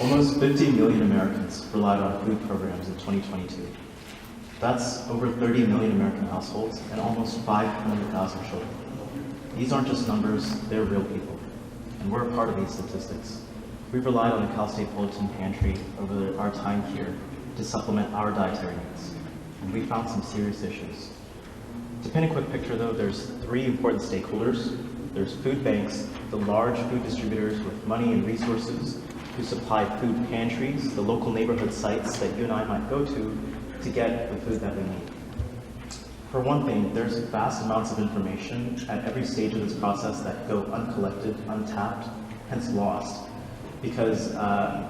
Almost 50 million Americans relied on food programs in 2022. That's over 30 million American households and almost 500,000 children. These aren't just numbers, they're real people. And we're a part of these statistics. We've relied on the Cal State Bulletin Pantry over our time here to supplement our dietary needs. And we found some serious issues. To paint a quick picture though, there's three important stakeholders. There's food banks, the large food distributors with money and resources who supply food pantries, the local neighborhood sites that you and I might go to get the food that we need. For one thing, there's vast amounts of information at every stage of this process that go uncollected, untapped, hence lost, because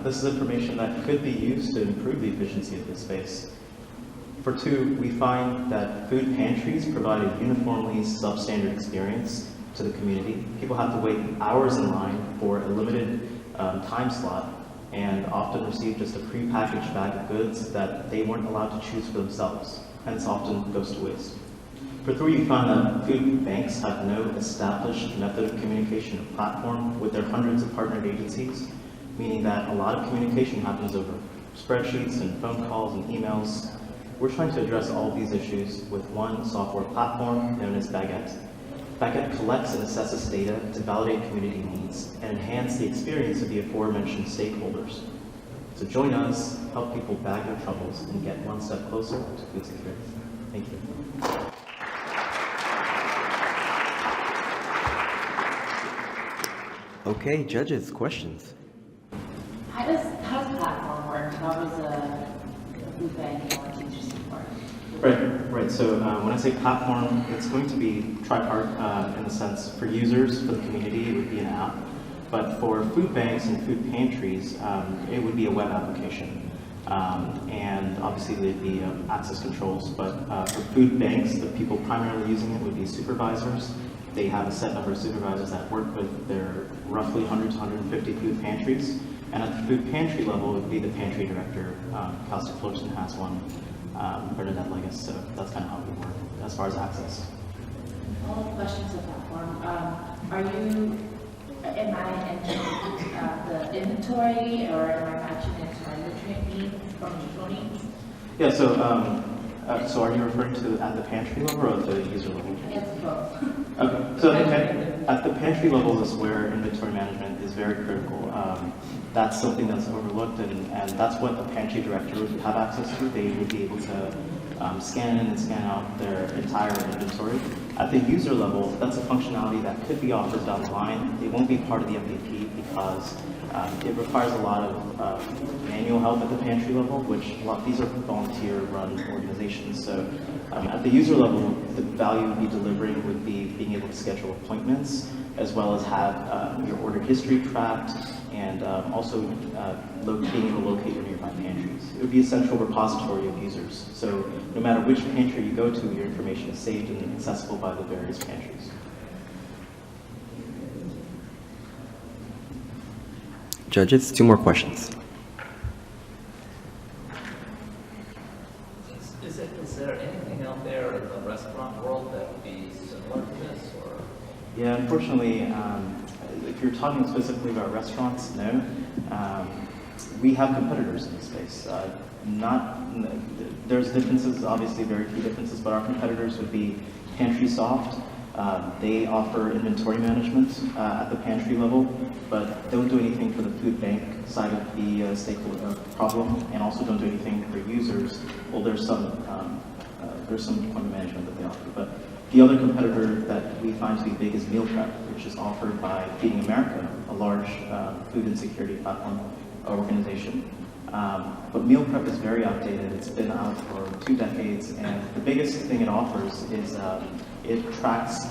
this is information that could be used to improve the efficiency of this space. For two, we find that food pantries provide a uniformly substandard experience to the community. People have to wait hours in line for a limited time slot and often receive just a prepackaged bag of goods that they weren't allowed to choose for themselves, hence often goes to waste. For three, you find that food banks have no established method of communication or platform with their hundreds of partnered agencies, meaning that a lot of communication happens over spreadsheets and phone calls and emails. We're trying to address all of these issues with one software platform known as Bagette. Bagette collects and assesses data to validate community needs and enhance the experience of the aforementioned stakeholders. So join us, help people bag their troubles, and get one step closer to food security. Thank you. Okay, judges, questions? How does platform work? How does a food bank or teacher support? Right. So when I say platform, it's going to be tripart in the sense for users, for the community, it would be an app. But for food banks and food pantries, it would be a web application. And obviously there'd be access controls. But for food banks, the people primarily using it would be supervisors. They have a set number of supervisors that work with their roughly 100 to 150 food pantries. And at the food pantry level, it would be the pantry director. Cal State Fullerton has one. Bernadette Legas, so that's kind of how we work as far as access. All the questions of that form. Am I entering the inventory or am I matching it to my nutrient needs from nutritional needs? Yeah, so are you referring to at the pantry level or at the user level? It's both. Okay, so at the pantry level is where inventory management is very critical. That's something that's overlooked, and that's what the pantry director would have access to. They would be able to scan in and scan out their entire inventory. At the user level, that's a functionality that could be offered down the line. It won't be part of the MVP because it requires a lot of manual help at the pantry level, which these are volunteer-run organizations. So at the user level, the value would be delivering would be being able to schedule appointments, as well as have your order history tracked, and also being able to locate your nearby pantries. It would be a central repository of users. So no matter which pantry you go to, your information is saved and accessible by the various pantries. Judges, 2 more questions. Is there anything out there in the restaurant world that would be similar to this? Or? Yeah, unfortunately, if you're talking specifically about restaurants, no. We have competitors in the space. There's differences, obviously very few differences, but our competitors would be Pantry Soft. They offer inventory management at the pantry level, but don't do anything for the food bank side of the stakeholder problem, and also don't do anything for users. Well, there's some appointment management that they offer, but the other competitor that we find to be big is Meal Prep, which is offered by Feeding America, a large food insecurity platform organization. But Meal Prep is very outdated. It's been out for 2 decades, and the biggest thing it offers is it tracks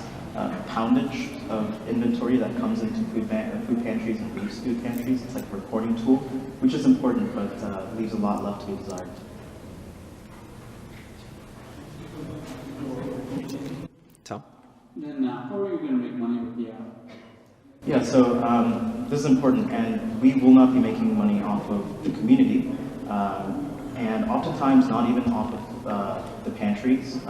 poundage of inventory that comes into food pantries and leaves food pantries. It's like a reporting tool, which is important, but leaves a lot left to be desired. Tom? Then how are you going to make money with the app? Yeah, so this is important, and we will not be making money off of the community, and oftentimes not even off of the pantries.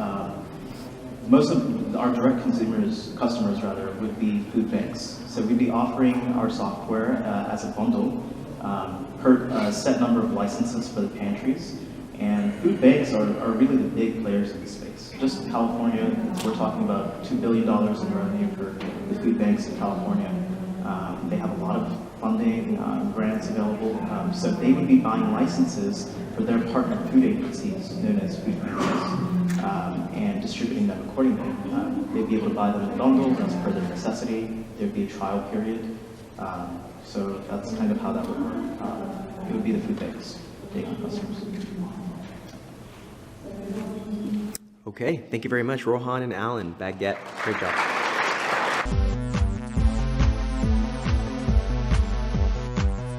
Most of our direct customers would be food banks. So we'd be offering our software as a bundle per set number of licenses for the pantries. And food banks are really the big players in the space. Just in California, we're talking about $2 billion in revenue for the food banks in California. They have a lot of funding, grants available, so they would be buying licenses for their partner food agencies, known as food banks, and distributing them accordingly. They'd be able to buy them in bundles as per their necessity. There'd be a trial period. So that's kind of how that would work. It would be the food banks taking customers. Okay, thank you very much, Rohan and Alan. Bagette, great job.